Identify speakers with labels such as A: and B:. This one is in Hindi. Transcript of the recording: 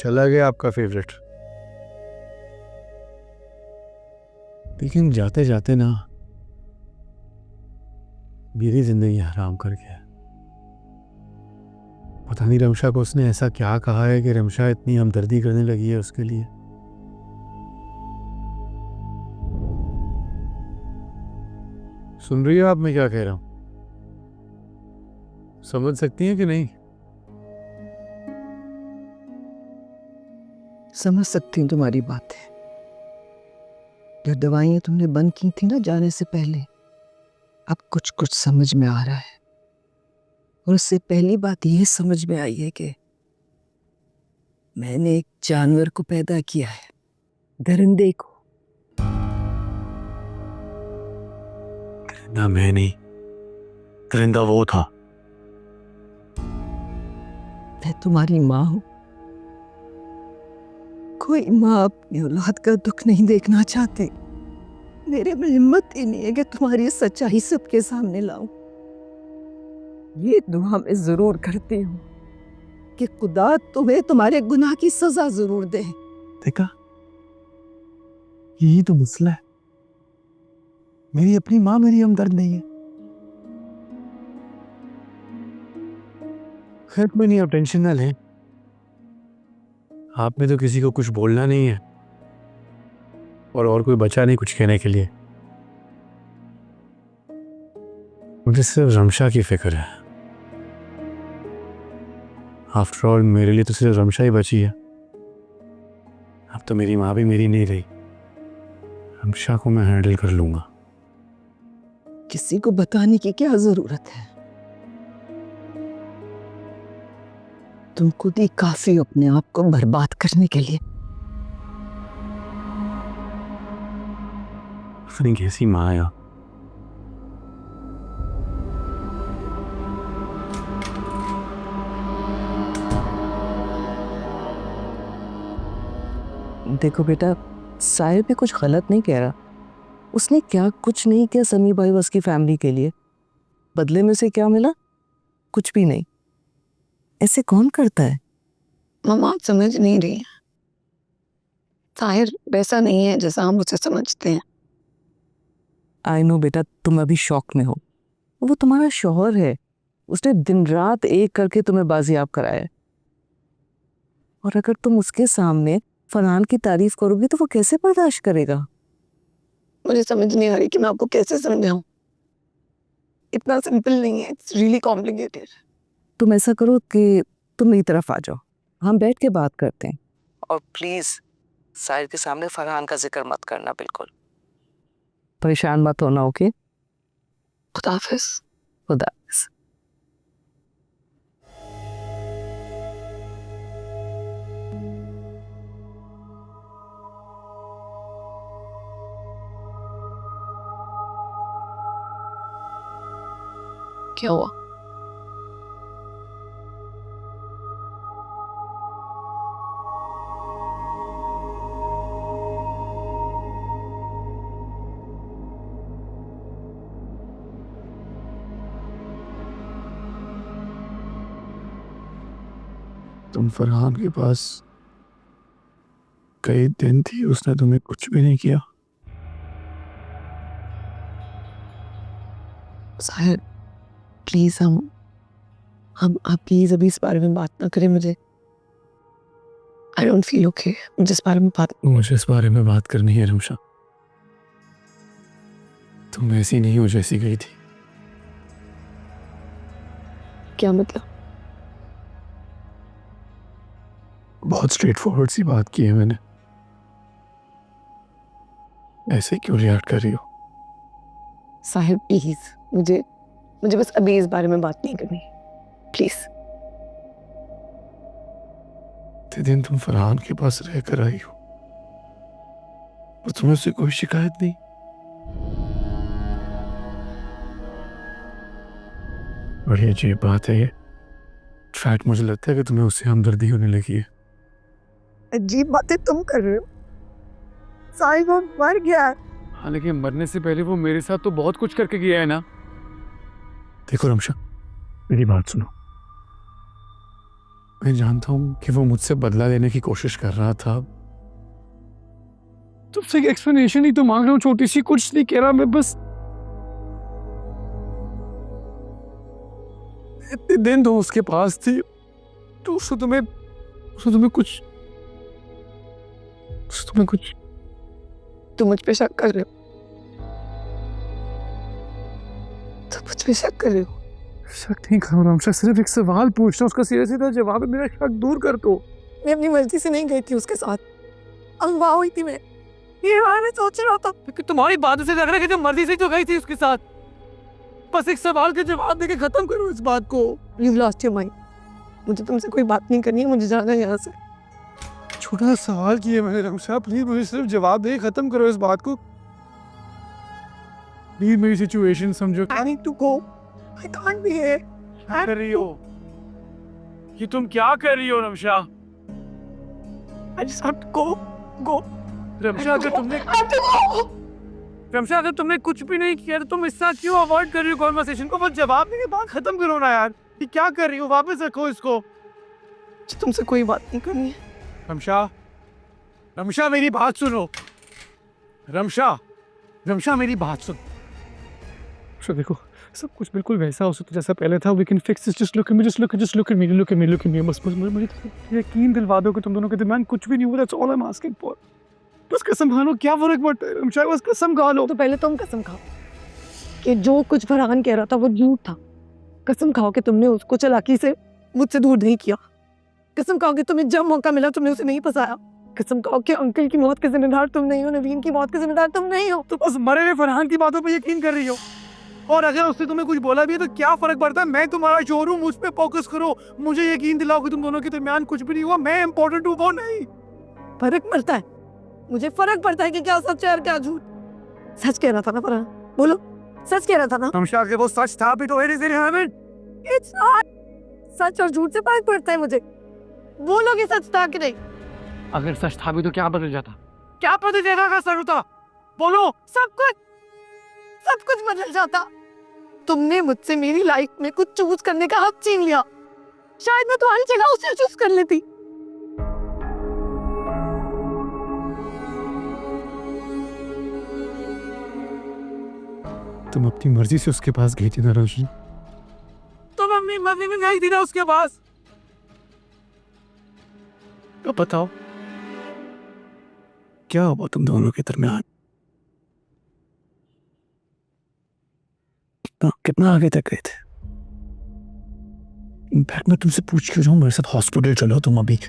A: चला गया आपका फेवरेट। लेकिन जाते जाते ना मेरी जिंदगी हराम कर गया। पता नहीं रमशा को उसने ऐसा क्या कहा है कि रमशा इतनी हमदर्दी करने लगी है उसके लिए। सुन रही हो आप मैं क्या कह रहा हूं? समझ सकती हैं कि नहीं?
B: समझ सकती हूँ तुम्हारी बातें। जो दवाइयाँ तुमने बंद की थी ना जाने से पहले, अब कुछ कुछ समझ में आ रहा है। और उससे पहली बात ये समझ में आई है कि मैंने एक जानवर को पैदा किया है, दरिंदे को।
A: ना मैं नहीं, दरिंदा वो था।
B: मैं तुम्हारी माँ हूँ। कोई माँ अपनी औलाद का दुख नहीं देखना चाहती। मेरे में हिम्मत ही नहीं है कि तुम्हारी सच्चाई सबके सामने लाऊं। ये दुआ मैं जरूर करती हूँ कि खुदा तुम्हें तुम्हारे गुनाह की सजा जरूर दे।
A: देखा, यही तो मसला है। मेरी अपनी माँ मेरी हमदर्द नहीं है। खैर कोई नहीं, आप टेंशन ना लें। आप में तो किसी को कुछ बोलना नहीं है और कोई बचा नहीं कुछ कहने के लिए। मुझे सिर्फ रमशा की फिक्र है। आफ्टर ऑल मेरे लिए तो सिर्फ रमशा ही बची है। अब तो मेरी माँ भी मेरी नहीं रही। रमशा को मैं हैंडल कर लूंगा।
B: किसी को बताने की क्या जरूरत है? तुम खुद ही काफी हो अपने आप को बर्बाद करने के लिए।
A: अपनी कैसी माँ है।
B: देखो बेटा, साहिर भी कुछ गलत नहीं कह रहा। उसने क्या कुछ नहीं किया सनी भाई बस की फैमिली के लिए। बदले में से क्या मिला? कुछ भी नहीं। ऐसे कौन करता है?
C: मम्मा आप समझ नहीं रही हैं। साहिर वैसा नहीं है जैसा हम उसे समझते हैं।
B: आई नो बेटा, तुम अभी शौक में हो। वो तुम्हारा शौहर है। उसने दिन रात एक करके तुम्हें बाजियाब कराया है। और अगर तुम उसके सामने फरहान की तारीफ करोगी तो वो कैसे बर्दाश्त करेगा?
C: मुझे समझ नहीं आ रही कि मैं आपको कैसे समझाऊं। इतना सिंपल नहीं है, इट्स रियली कॉम्प्लिकेटेड।
B: तुम ऐसा करो कि तुम मेरी तरफ आ जाओ, हम बैठ के बात करते हैं। और प्लीज साहिर के सामने फरहान का जिक्र मत करना, बिल्कुल परेशान मत होना। ओके,
C: खुदा हाफिज।
B: खुदा हाफिज।
C: क्या हुआ?
A: तुम फरहान के पास कई दिन थी, उसने तुम्हें कुछ भी नहीं किया।
C: साहिर प्लीज हम आप प्लीज अभी इस बारे में बात ना करें। मुझे आई डोंट फील ओके। मुझे इस बारे में बात
A: मुझे इस बारे में बात करनी है रमशा। तुम ऐसी नहीं हो जैसी गई थी।
C: क्या मतलब?
A: बहुत स्ट्रेट फॉरवर्ड सी बात की है मैंने। ऐसे क्यों रिएक्ट कर रही हो?
C: साहिर प्लीज मुझे बस अभी इस बारे में बात नहीं करनी, प्लीज।
A: इतने दिन तुम फरहान के पास रह कर आई हो और तुम्हें उससे कोई शिकायत नहीं। बड़ी अजीब बात है ये। फैक्ट मुझे लगता है कि तुम्हें उससे हमदर्दी होने लगी है।
B: अजीब बातें तुम कर रहे हो। साहिर वो मर गया।
D: हाँ, लेकिन मरने से पहले वो मेरे साथ तो बहुत कुछ करके गया है ना।
A: देखो रमशा, मेरी बात सुनो। मैं जानता हूँ कि वो मुझसे बदला लेने की कोशिश कर रहा था।
D: तुमसे एक एक्सप्लेनेशन ही तो मांग रहा हूँ, छोटी सी, कुछ नहीं कह रहा मैं, बस
A: इतने दिन तो उसके पास थी, तो उसने तुम्हें कुछ
C: तुम मुझ पे शक कर रहे हो? तुम मुझ पे शक कर रहे हो?
D: शक नहीं कर रहा हूँ, सिर्फ एक सवाल पूछना, उसका सीधा सीधा जवाब है, मेरा शक दूर कर दो।
C: मैं अपनी मर्जी से नहीं गई थी उसके साथ, अगवा हुई थी मैं। ये बारे में सोच रहा था।
D: क्योंकि तुम्हारी बातों से लग रहा है कि तुम मर्जी से तो गई थी उसके साथ। बस एक सवाल के जवाब देके खत्म करो इस बात को।
C: You've lost your mind. मुझे तुमसे कोई बात नहीं करनी है, मुझे जाना है यहाँ से।
D: छोटा सवाल किया मैंने रमशा, प्लीज मुझे सिर्फ जवाब दे, खत्म करो इस बात को। प्लीज मेरी सिचुएशन समझो।
C: I need to go. I can't be here.
D: क्या कर रही हो? ये तुम क्या कर रही हो Ramsha?
C: I just have to go. Go.
D: Ramsha अगर तुमने कुछ भी नहीं किया तो तुम इससे क्यों अवॉइड कर रही हो कॉन्वर्सेशन को? बस जवाब देके बात खत्म करो ना यार। ये क्या कर रही हो? वापस रखो इसको।
C: मुझे तुमसे कोई बात नहीं करनी है।
D: रमशा मेरी बात सुनो। रमशा मेरी बात सुन। देखो, सब कुछ बिल्कुल वैसा हो सकता जैसा पहले था। We can fix this. Just look at me. Look at me. बस मुझे यकीन दिलवा दो कि तुम दोनों के दरमियान कुछ भी नहीं हुआ। That's all I'm asking for. बस कसम खा लो, क्या फर्क पड़ता है रमशा? बस कसम खा लो।
C: तो पहले तुम कसम खाओ कि जो कुछ फरहान कह रहा था वो झूठ था। कसम खाओ कि तुमने उसको चालाकी से मुझसे दूर नहीं किया। कसम खाओ कि तुम्हें जब मौका मिला तुमने उसे नहीं फंसाया। कसम खाओ कि अंकल की मौत के जिम्मेदार तुम नहीं हो, नवीन की मौत के जिम्मेदार तुम नहीं हो।
D: तो बस मरे हुए फरहान की बातों पे यकीन कर रही हो, और अगर उसने तुम्हें कुछ बोला भी है तो क्या फर्क पड़ता है? मैं तुम्हारा शोर हूँ, मुझ पे फोकस करो। मुझे यकीन दिलाओ कि तुम दोनों के दरमियान कुछ भी नहीं हुआ। मैं इंपॉर्टेंट हूँ, वो नहीं।
C: फर्क पड़ता है, मुझे फर्क पड़ता है कि क्या सच है और क्या झूठ। सच कह रहा था ना फरहान, बोलो सच कह रहा था ना?
D: रमशा के वो सच था भी तो
C: It's not. सच और झूठ से फर्क पड़ता है मुझे। बोलो कि सच था कि नहीं।
D: अगर सच था भी तो क्या बदल जाता? क्या बदल जाता अगर सच होता? बोलो।
C: सब कुछ बदल जाता। तुमने मुझसे मेरी लाइफ में कुछ चूज करने का हक छीन लिया। शायद मैं तुम्हारी जगह उसे चूज कर लेती।
A: तुम अपनी मर्जी से उसके पास गई थी ना रोशनी?
D: तुम अपनी मर्जी में गई थी ना उसके पास?
A: अब बताओ क्या हुआ तुम दोनों के दरमियान? कितना आगे तक गए थे? इनफैक्ट मैं तुमसे पूछ के जाऊं, मेरे साथ हॉस्पिटल चलो तुम अभी।